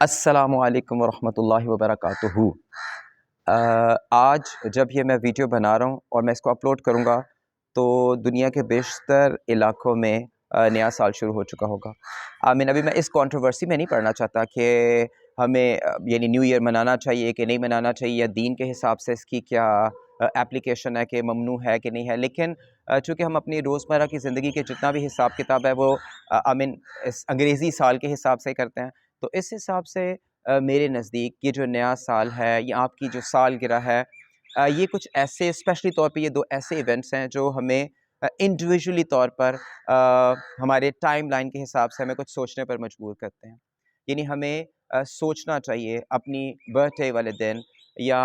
السلام علیکم ورحمۃ اللہ وبرکاتہ۔ آج جب یہ میں ویڈیو بنا رہا ہوں اور میں اس کو اپلوڈ کروں گا تو دنیا کے بیشتر علاقوں میں نیا سال شروع ہو چکا ہوگا۔ ابھی میں اس کنٹروورسی میں نہیں پڑھنا چاہتا کہ ہمیں یعنی نیو ایئر منانا چاہیے کہ نہیں منانا چاہیے، یا دین کے حساب سے اس کی کیا اپلیکیشن ہے کہ ممنوع ہے کہ نہیں ہے، لیکن چونکہ ہم اپنی روزمرہ کی زندگی کے جتنا بھی حساب کتاب ہے وہ اس انگریزی سال کے حساب سے کرتے ہیں، تو اس حساب سے میرے نزدیک یہ جو نیا سال ہے یا آپ کی جو سالگرہ ہے، یہ کچھ ایسے اسپیشلی طور پہ یہ دو ایسے ایونٹس ہیں جو ہمیں انڈیویجولی طور پر ہمارے ٹائم لائن کے حساب سے ہمیں کچھ سوچنے پر مجبور کرتے ہیں۔ یعنی ہمیں سوچنا چاہیے اپنی برتھ ڈے والے دن یا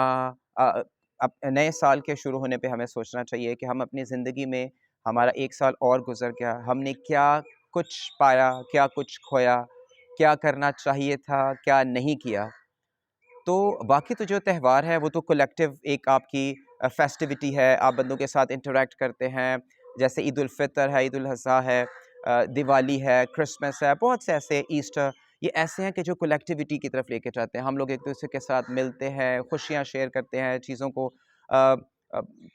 نئے سال کے شروع ہونے پہ ہمیں سوچنا چاہیے کہ ہم اپنی زندگی میں ہمارا ایک سال اور گزر گیا، ہم نے کیا کچھ پایا، کیا کچھ کھویا، کیا کرنا چاہیے تھا، کیا نہیں کیا۔ تو باقی تو جو تہوار ہے وہ تو کولیکٹیو ایک آپ کی فیسٹیوٹی ہے، آپ بندوں کے ساتھ انٹریکٹ کرتے ہیں، جیسے عید الفطر ہے، عید الاضحیٰ ہے، دیوالی ہے، کرسمس ہے، بہت سے ایسے، ایسٹر، یہ ایسے ہیں کہ جو کولیکٹیوٹی کی طرف لے کے جاتے ہیں۔ ہم لوگ ایک دوسرے کے ساتھ ملتے ہیں، خوشیاں شیئر کرتے ہیں، چیزوں کو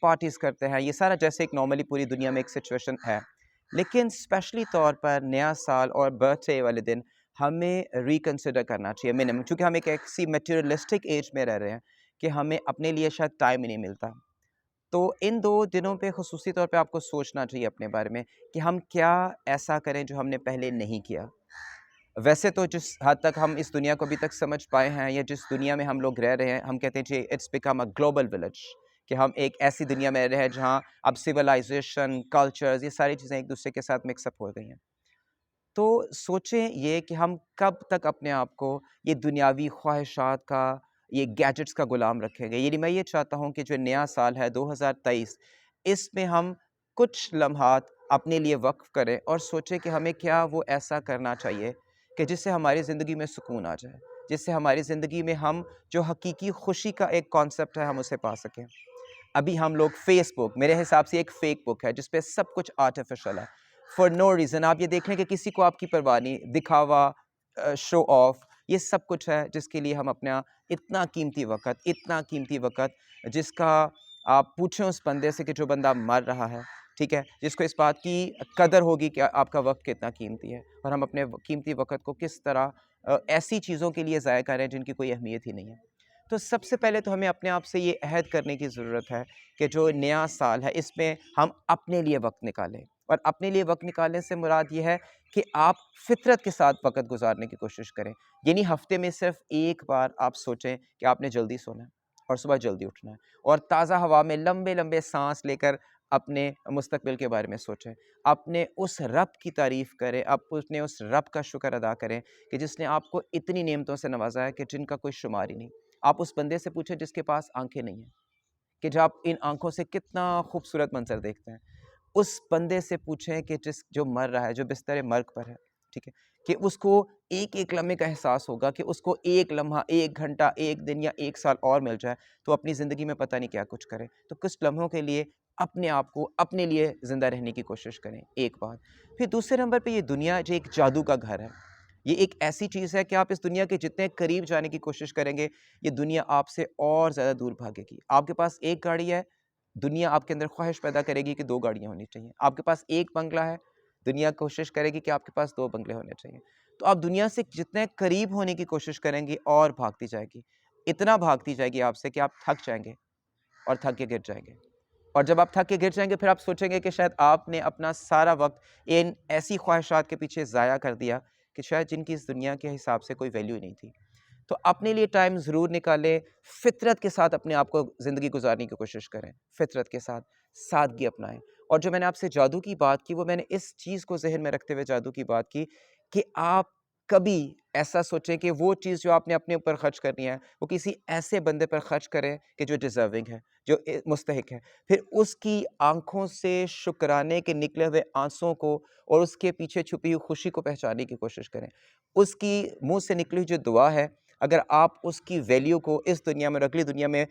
پارٹیز کرتے ہیں، یہ سارا جیسے ایک نارملی پوری دنیا میں ایک سچویشن ہے۔ لیکن اسپیشلی طور پر نیا سال اور برتھ ڈے والے دن ہمیں ریکنسیڈر کرنا چاہیے منیمم، چونکہ ہم ایک ایسی میٹیریلسٹک ایج میں رہ رہے ہیں کہ ہمیں اپنے لیے شاید ٹائم ہی نہیں ملتا۔ تو ان دو دنوں پہ خصوصی طور پہ آپ کو سوچنا چاہیے اپنے بارے میں کہ ہم کیا ایسا کریں جو ہم نے پہلے نہیں کیا۔ ویسے تو جس حد تک ہم اس دنیا کو ابھی تک سمجھ پائے ہیں یا جس دنیا میں ہم لوگ رہ رہے ہیں، ہم کہتے ہیں جی it's become a global village, کہ ہم ایک ایسی دنیا میں رہ رہے ہیں جہاں اب سویلائزیشن، کلچرز، یہ ساری چیزیں ایک دوسرے کے ساتھ مکس اپ ہو گئی ہیں۔ تو سوچیں یہ کہ ہم کب تک اپنے آپ کو یہ دنیاوی خواہشات کا، یہ گیجٹس کا غلام رکھیں گے۔ یعنی میں یہ چاہتا ہوں کہ جو نیا سال ہے 2023، اس میں ہم کچھ لمحات اپنے لیے وقف کریں اور سوچیں کہ ہمیں کیا وہ ایسا کرنا چاہیے کہ جس سے ہماری زندگی میں سکون آ جائے، جس سے ہماری زندگی میں ہم جو حقیقی خوشی کا ایک کانسیپٹ ہے ہم اسے پا سکیں۔ ابھی ہم لوگ فیس بک میرے حساب سے ایک فیک بک ہے جس پہ سب کچھ آرٹیفیشل ہے، فار نو ریزن۔ آپ یہ دیکھ لیں کہ کسی کو آپ کی پرواہ نہیں، دکھاوا، شو آف، یہ سب کچھ ہے جس کے لیے ہم اپنا اتنا قیمتی وقت جس کا آپ پوچھیں اس بندے سے کہ جو بندہ مر رہا ہے، ٹھیک ہے، جس کو اس بات کی قدر ہوگی کہ آپ کا وقت کتنا قیمتی ہے، اور ہم اپنے قیمتی وقت کو کس طرح ایسی چیزوں کے لیے ضائع کریں جن کی کوئی اہمیت ہی نہیں ہے۔ تو سب سے پہلے تو ہمیں اپنے آپ سے یہ عہد کرنے کی ضرورت ہے کہ جو نیا سال ہے اس میں ہم اپنے لیے وقت نکالیں، اور اپنے لیے وقت نکالنے سے مراد یہ ہے کہ آپ فطرت کے ساتھ وقت گزارنے کی کوشش کریں۔ یعنی ہفتے میں صرف ایک بار آپ سوچیں کہ آپ نے جلدی سونا ہے اور صبح جلدی اٹھنا ہے، اور تازہ ہوا میں لمبے لمبے سانس لے کر اپنے مستقبل کے بارے میں سوچیں، اپنے اس رب کی تعریف کریں، اپنے اس رب کا شکر ادا کریں کہ جس نے آپ کو اتنی نعمتوں سے نوازا ہے کہ جن کا کوئی شمار ہی نہیں۔ آپ اس بندے سے پوچھیں جس کے پاس آنکھیں نہیں ہیں کہ جو آپ ان آنکھوں سے کتنا خوبصورت منظر دیکھتے ہیں۔ اس بندے سے پوچھیں کہ جو مر رہا ہے، جو بستر مرگ پر ہے، ٹھیک ہے، کہ اس کو ایک ایک لمحے کا احساس ہوگا کہ اس کو ایک لمحہ، ایک گھنٹہ، ایک دن یا ایک سال اور مل جائے تو اپنی زندگی میں پتہ نہیں کیا کچھ کرے۔ تو کچھ لمحوں کے لیے اپنے آپ کو اپنے لیے زندہ رہنے کی کوشش کریں، ایک بات۔ پھر دوسرے نمبر پہ یہ دنیا جو ایک جادو کا گھر ہے، یہ ایک ایسی چیز ہے کہ آپ اس دنیا کے جتنے قریب جانے کی کوشش کریں گے، یہ دنیا آپ سے اور زیادہ دور بھاگے گی۔ آپ کے پاس ایک گاڑی ہے، دنیا آپ کے اندر خواہش پیدا کرے گی کہ 2 گاڑیاں ہونی چاہیے۔ آپ کے پاس ایک بنگلہ ہے، دنیا کوشش کرے گی کہ آپ کے پاس 2 بنگلے ہونے چاہیے۔ تو آپ دنیا سے جتنے قریب ہونے کی کوشش کریں گی اور بھاگتی جائے گی، اتنا بھاگتی جائے گی آپ سے کہ آپ تھک جائیں گے اور تھک کے گر جائیں گے۔ اور جب آپ تھک کے گر جائیں گے پھر آپ سوچیں گے کہ شاید آپ نے اپنا سارا وقت ان ایسی خواہشات کے پیچھے ضائع کر دیا کہ شاید جن کی اس دنیا کے حساب سے کوئی ویلیو نہیں تھی۔ تو اپنے لیے ٹائم ضرور نکالیں، فطرت کے ساتھ اپنے آپ کو زندگی گزارنے کی کوشش کریں، فطرت کے ساتھ سادگی اپنائیں۔ اور جو میں نے آپ سے جادو کی بات کی، وہ میں نے اس چیز کو ذہن میں رکھتے ہوئے جادو کی بات کی کہ آپ کبھی ایسا سوچیں کہ وہ چیز جو آپ نے اپنے اوپر خرچ کرنی ہے وہ کسی ایسے بندے پر خرچ کریں کہ جو ڈیزرونگ ہے، جو مستحق ہے۔ پھر اس کی آنکھوں سے شکرانے کے نکلے ہوئے آنسوؤں کو اور اس کے پیچھے چھپی ہوئی خوشی کو پہچاننے کی کوشش کریں۔ اس کی منہ سے نکلی ہوئی جو دعا ہے، اگر آپ اس کی ویلیو کو اس دنیا میں اور اگلی دنیا میں،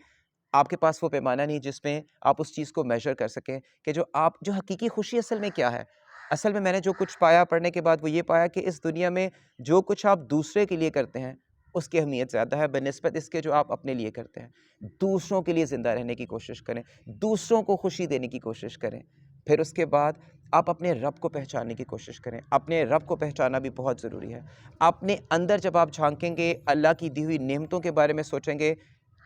آپ کے پاس وہ پیمانہ نہیں جس میں آپ اس چیز کو میجر کر سکیں کہ جو حقیقی خوشی اصل میں کیا ہے۔ اصل میں نے جو کچھ پایا پڑھنے کے بعد وہ یہ پایا کہ اس دنیا میں جو کچھ آپ دوسرے کے لیے کرتے ہیں اس کی اہمیت زیادہ ہے بنسبت اس کے جو آپ اپنے لیے کرتے ہیں۔ دوسروں کے لیے زندہ رہنے کی کوشش کریں، دوسروں کو خوشی دینے کی کوشش کریں۔ پھر اس کے بعد آپ اپنے رب کو پہچاننے کی کوشش کریں۔ اپنے رب کو پہچاننا بھی بہت ضروری ہے۔ اپنے اندر جب آپ جھانکیں گے، اللہ کی دی ہوئی نعمتوں کے بارے میں سوچیں گے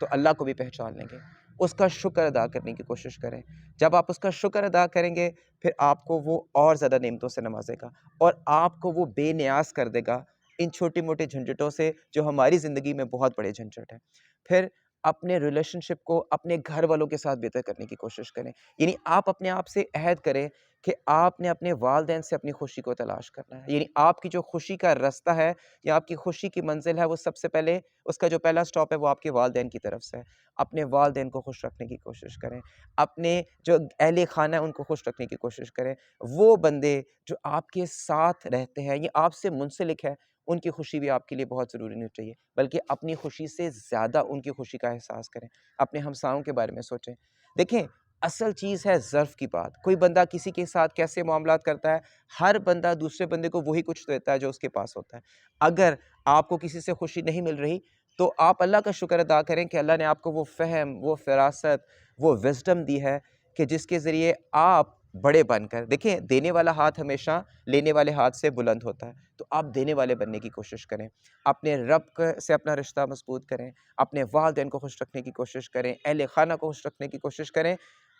تو اللہ کو بھی پہچان لیں گے۔ اس کا شکر ادا کرنے کی کوشش کریں۔ جب آپ اس کا شکر ادا کریں گے پھر آپ کو وہ اور زیادہ نعمتوں سے نوازے گا اور آپ کو وہ بے نیاز کر دے گا ان چھوٹی موٹے جھنجھٹوں سے جو ہماری زندگی میں بہت بڑے جھنجھٹ ہیں۔ پھر اپنے ریلیشن شپ کو اپنے گھر والوں کے ساتھ بہتر کرنے کی کوشش کریں۔ یعنی آپ اپنے آپ سے عہد کریں کہ آپ نے اپنے والدین سے اپنی خوشی کو تلاش کرنا ہے۔ یعنی آپ کی جو خوشی کا رستہ ہے یا آپ کی خوشی کی منزل ہے وہ سب سے پہلے اس کا جو پہلا سٹاپ ہے وہ آپ کے والدین کی طرف سے ہے۔ اپنے والدین کو خوش رکھنے کی کوشش کریں۔ اپنے جو اہل خانہ ہیں ان کو خوش رکھنے کی کوشش کریں۔ وہ بندے جو آپ کے ساتھ رہتے ہیں یا آپ سے منسلک ہے ان کی خوشی بھی آپ کے لیے بہت ضروری نہیں چاہیے، بلکہ اپنی خوشی سے زیادہ ان کی خوشی کا احساس کریں۔ اپنے ہمسایوں کے بارے میں سوچیں۔ دیکھیں اصل چیز ہے ظرف کی بات۔ کوئی بندہ کسی کے ساتھ کیسے معاملات کرتا ہے، ہر بندہ دوسرے بندے کو وہی کچھ دیتا ہے جو اس کے پاس ہوتا ہے۔ اگر آپ کو کسی سے خوشی نہیں مل رہی تو آپ اللہ کا شکر ادا کریں کہ اللہ نے آپ کو وہ فہم، وہ فراست، وہ وزڈم دی ہے کہ جس کے ذریعے آپ بڑے بن کر دیکھیں، دینے والا ہاتھ ہمیشہ لینے والے ہاتھ سے بلند ہوتا ہے، تو آپ دینے والے بننے کی کوشش کریں۔ اپنے رب سے اپنا رشتہ مضبوط کریں، اپنے والدین کو خوش رکھنے کی کوشش کریں، اہل خانہ کو خوش رکھنے کی کوشش کریں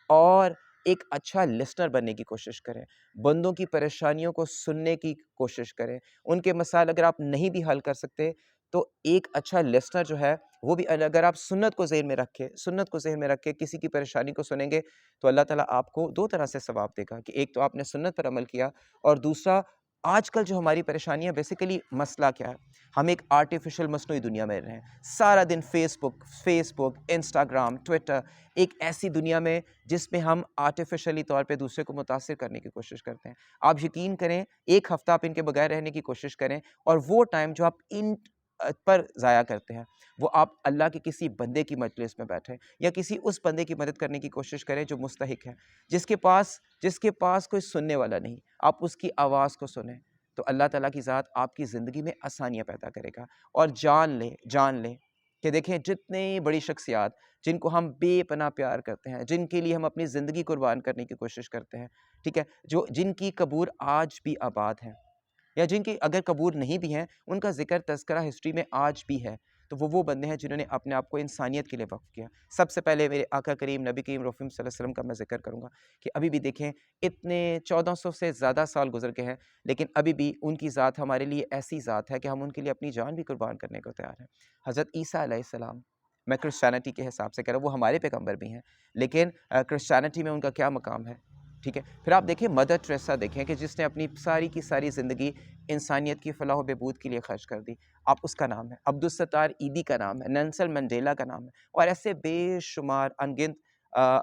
اور ایک اچھا لسنر بننے کی کوشش کریں۔ بندوں کی پریشانیوں کو سننے کی کوشش کریں۔ ان کے مسائل اگر آپ نہیں بھی حل کر سکتے تو ایک اچھا لسنر جو ہے وہ بھی اگر آپ سنت کو ذہن میں رکھ کے کسی کی پریشانی کو سنیں گے تو اللہ تعالیٰ آپ کو دو طرح سے ثواب دے گا کہ ایک تو آپ نے سنت پر عمل کیا اور دوسرا آج کل جو ہماری پریشانیاں بیسیکلی مسئلہ کیا ہے، ہم ایک آرٹیفیشل مصنوعی دنیا میں رہے ہیں۔ سارا دن فیس بک، انسٹاگرام، ٹویٹر، ایک ایسی دنیا میں جس میں ہم آرٹیفیشلی طور پہ دوسرے کو متاثر کرنے کی کوشش کرتے ہیں۔ آپ یقین کریں ایک ہفتہ آپ ان کے بغیر رہنے کی کوشش کریں اور وہ ٹائم جو آپ ان پر ضائع کرتے ہیں وہ آپ اللہ کے کسی بندے کی مجلس میں بیٹھیں یا کسی اس بندے کی مدد کرنے کی کوشش کریں جو مستحق ہے، جس کے پاس کوئی سننے والا نہیں، آپ اس کی آواز کو سنیں تو اللہ تعالیٰ کی ذات آپ کی زندگی میں آسانیاں پیدا کرے گا۔ اور جان لیں کہ دیکھیں جتنی بڑی شخصیات جن کو ہم بے پناہ پیار کرتے ہیں، جن کے لیے ہم اپنی زندگی قربان کرنے کی کوشش کرتے ہیں، ٹھیک ہے، جن کی قبور آج بھی آباد ہیں یا جن کی اگر قبور نہیں بھی ہیں ان کا ذکر تذکرہ ہسٹری میں آج بھی ہے، تو وہ بندے ہیں جنہوں نے اپنے آپ کو انسانیت کے لیے وقف کیا۔ سب سے پہلے میرے آقا کریم نبی کریم رحیم صلی اللہ علیہ وسلم کا میں ذکر کروں گا کہ ابھی بھی دیکھیں اتنے 1400 سے زیادہ سال گزر کے ہیں لیکن ابھی بھی ان کی ذات ہمارے لیے ایسی ذات ہے کہ ہم ان کے لیے اپنی جان بھی قربان کرنے کو تیار ہیں۔ حضرت عیسیٰ علیہ السلام، میں کرسچینٹی کے حساب سے کہہ رہا ہوں، وہ ہمارے پیغمبر بھی ہیں لیکن کرسچینٹی میں ان کا کیا مقام ہے، ٹھیک ہے۔ پھر آپ دیکھیں مدر ٹریسا دیکھیں کہ جس نے اپنی ساری کی ساری زندگی انسانیت کی فلاح و بہبود کے لیے خرچ کر دی، آپ اس کا نام ہے۔ عبدالستار ایدی کا نام ہے، نیلسن منڈیلا کا نام ہے اور ایسے بے شمار انگنت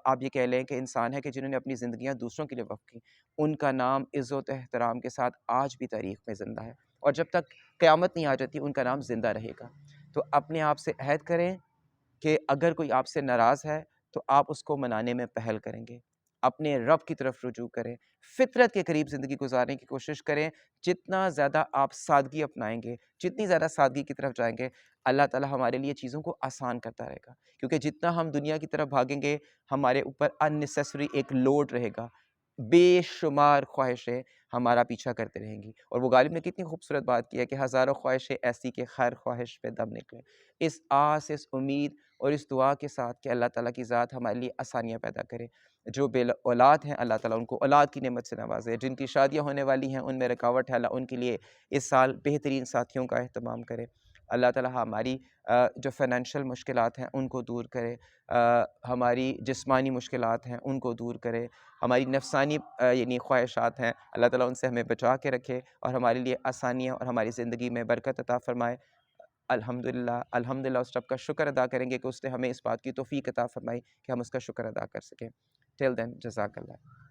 آپ یہ کہہ لیں کہ انسان ہے کہ جنہوں نے اپنی زندگیاں دوسروں کے لیے وقف کی، ان کا نام عزت و احترام کے ساتھ آج بھی تاریخ میں زندہ ہے اور جب تک قیامت نہیں آ جاتی ان کا نام زندہ رہے گا۔ تو اپنے آپ سے عہد کریں کہ اگر کوئی آپ سے ناراض ہے تو آپ اس کو منانے میں پہل کریں گے، اپنے رب کی طرف رجوع کریں، فطرت کے قریب زندگی گزارنے کی کوشش کریں۔ جتنا زیادہ آپ سادگی اپنائیں گے، جتنی زیادہ سادگی کی طرف جائیں گے، اللہ تعالیٰ ہمارے لیے چیزوں کو آسان کرتا رہے گا، کیونکہ جتنا ہم دنیا کی طرف بھاگیں گے ہمارے اوپر اننیسیسری ایک لوڈ رہے گا، بے شمار خواہشیں ہمارا پیچھا کرتے رہیں گی۔ اور وہ غالب نے کتنی خوبصورت بات کی ہے کہ ہزاروں خواہشیں ایسی کہ خیر خواہش پہ دم نکلے۔ اس آس، اس امید اور اس دعا کے ساتھ کہ اللہ تعالیٰ کی ذات ہمارے لیے آسانیاں پیدا کرے۔ جو بے اولاد ہیں اللہ تعالیٰ ان کو اولاد کی نعمت سے نوازے، جن کی شادیاں ہونے والی ہیں ان میں رکاوٹ ہے، اللہ ان کے لیے اس سال بہترین ساتھیوں کا اہتمام کرے۔ اللہ تعالیٰ ہماری جو فائنینشیل مشکلات ہیں ان کو دور کرے، ہماری جسمانی مشکلات ہیں ان کو دور کرے، ہماری نفسانی یعنی خواہشات ہیں اللہ تعالیٰ ان سے ہمیں بچا کے رکھے اور ہمارے لیے آسانیاں اور ہماری زندگی میں برکت عطا فرمائے۔ الحمدللہ اس رب کا شکر ادا کریں گے کہ اس نے ہمیں اس بات کی توفیق عطا فرمائی کہ ہم اس کا شکر ادا کر سکیں۔ ٹل دین جزاک اللہ۔